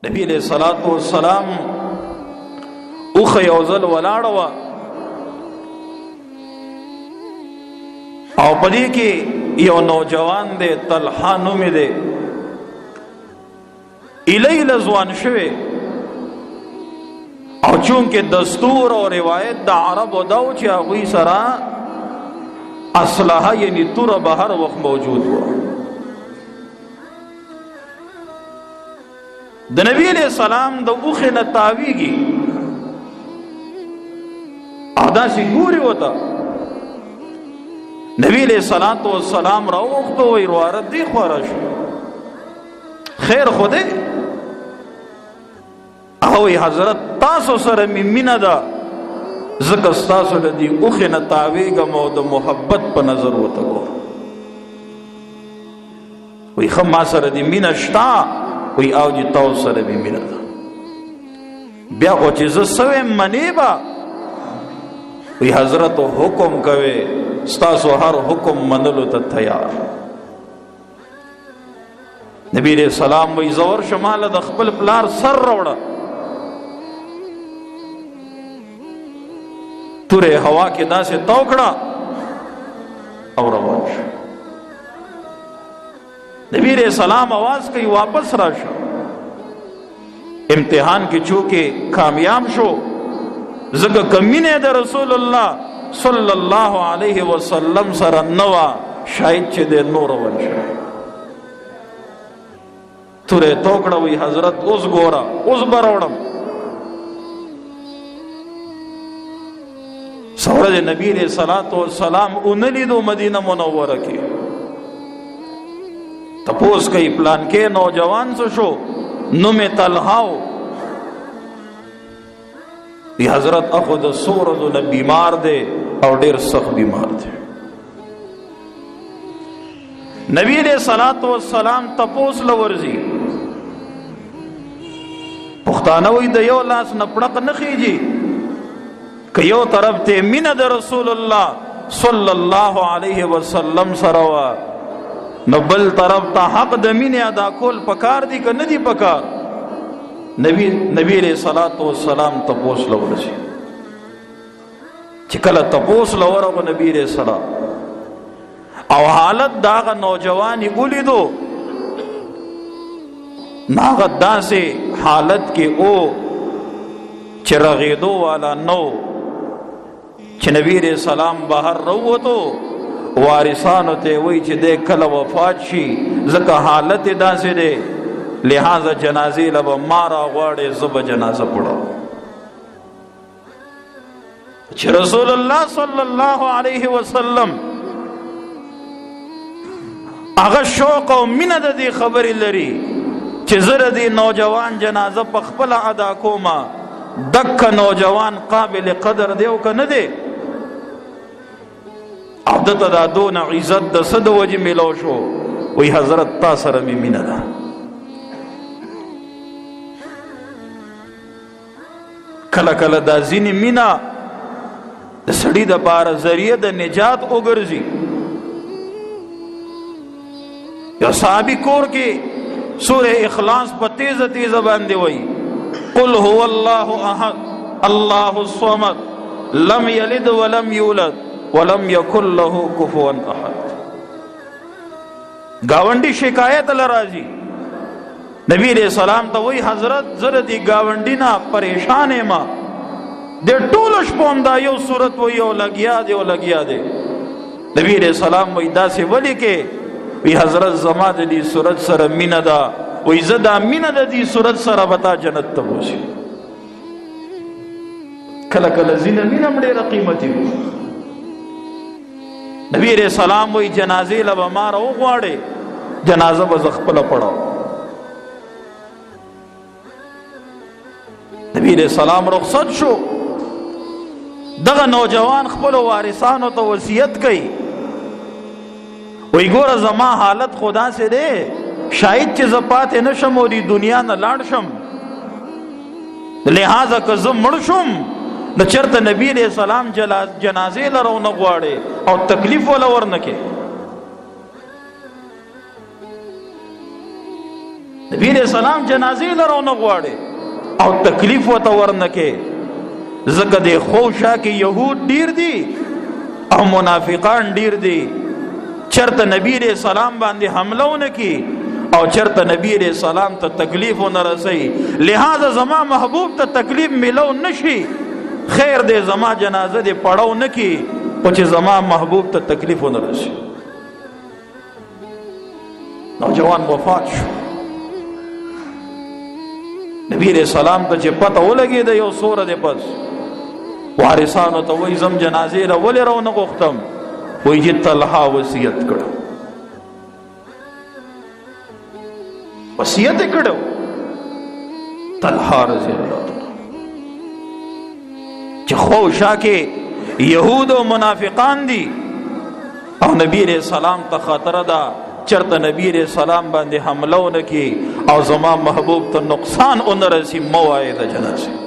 نبی علیہ الصلوۃ والسلام اوخ یوزل ولاړه وا او پدې کې یو نوجوان دی طلحه نوم دی الیل ځوان شوی او چونکه دستور او روایت د عربو دا و چې هغوی سره اسلحه یعنی توره به هر وخت موجود و د نبی علیہ السلام د اوخې نه تاویږي او داسې ګوري ورته نبی علیہ السلام راوغوښته وایي واره دې خوا راشو خیر خو دی هغه وایي حضرت تاسو سره مې مینه ده ځکه ستاسو له دې اوښې نه تاویږم او د محبت په نظر ورته ګورم وایي ښه ما سره دې مینه شته وی او جی تاو سره بی مینه ده بیا خو چې زه سوی منی با وی حضرت حکم کوي ستاسو هر حکم منلو ته تیار نبی علیہ السلام وی زور شمال د خپل پلار سر روړه توره هوا کې داسې توکړه او روان شو نبی علیہ السلام آواز کوي واپس راشو امتحان کې چونکه کامیاب شو زګه کمینه د رسول الله صلی الله علیه وسلم سره نوا شاید چې د نور ونشه توره توکړه وی حضرت اوس ګورا اوس بروړم سورج نبی علیہ الصلوۃ والسلام اونلیدو مدینه منوره کې تپوس کئی پلان کے نوجوان سے شو نم طلحاو دی حضرت اخو دا سورزو نا بیمار دے اور دیر سخت بیمار دے نبی علیہ السلام تپوس لورزی پختانوی دا یو لاس نپڑک نخیجی کہ یو طرف تے من دا رسول اللہ صلی اللہ علیہ وسلم سروا نو بل طرف تا حق د مینې ادا کول پکار دی که نه دی پکار نبی علیہ الصلوۃ والسلام تپوس لورشي چې کله تپوس لورغه نبی علیہ السلام او حالت داغه نوجوانی ولیدو ناغه داسې حالت کې او چې رغېدو والا نو چې نبی علیہ السلام بهر روتو وارثانو ته وی چې د کله وفات شي ځکه حالت داسې دی لہذا جنازې له به ما راغواړې زه به جنازه پړم چې رسول الله صلی الله علیه وسلم هغه شوق او مینه د دې خبرې لري چې زه د دې نوجوان جنازه په خپله ادا کومه دکه نوجوان قابل قدر دی او که نه دی عبدت دا دون عزت دا صد وجه ملو شو وی حضرت تا سره می مینه ده کله کله دا ځینې مینه د سړي د پاره ذریعه د نجات وګرځي یو صحابي کور کې سوره اخلاص په تیزه تیزه باندې وایي قل هو الله احد الله الصمد لم یلد ولم یولد ولم یکن له کفوا احد گاونډي شکایت لراځي نبی علیہ السلام ته وی حضرت زره دی گاونډي نه پریشان ما د ټولو شپوم دا یو صورت و یو لګیا دی نبی علیہ السلام وی داسې ولی کې وی حضرت زما د دې صورت سره مینه ده وی زه دا مینه د دې صورت سره بتا جنت ته بوزي کله کله زینه مینه ډېره قیمتي وي نبی علیہ السلام وی جنازې له به ما راوغواړې جنازه به زه خپله پړم نبی علیہ السلام رخصت شو دغه نوجوان خپل وارثانو ته وصیت کوي وی ګوره زما حالت خدا سے دی شاید چې زه پاتې نشم او دی دنیا نه لاړ شم لہذا که زه مړ شم نو چرته نبی علیہ السلام جنازې لرو نه غواړي او تکلیف ولا ورنکې نبی علیہ السلام جنازې لرو نه غواړي او تکلیف ورته ورنکې، ځکه د خوشا کې یهود ډیر دي او منافقان ډیر دي. چرته نبی علیہ السلام باندې حمله ونه کی او چرته نبی علیہ السلام ته تکلیف ونه رسي، لہذا زما محبوب ته تکلیف ملو نشي. خیر دې زما جنازه دې پړاو نه کی او چې زما محبوب ته تکلیف ونه رسي. نوجوان وفات شو. نبی علیہ السلام ته چې پته ولګېده یو سوره دې پس وارثانو ته وایي زم جنازې را ولې را ونه غوښتم، وایي چې طلحه وصیت کړو، وصیت یې کړو طلحه رضی الله تعالی چې خوشا کې یهود او منافقان دي او نبی علیہ السلام ته خطر ده چرته نبی علیہ السلام باندې حمله ونه کی او زما محبوب ته نقصان ونه رسی، مو وایي د جنازې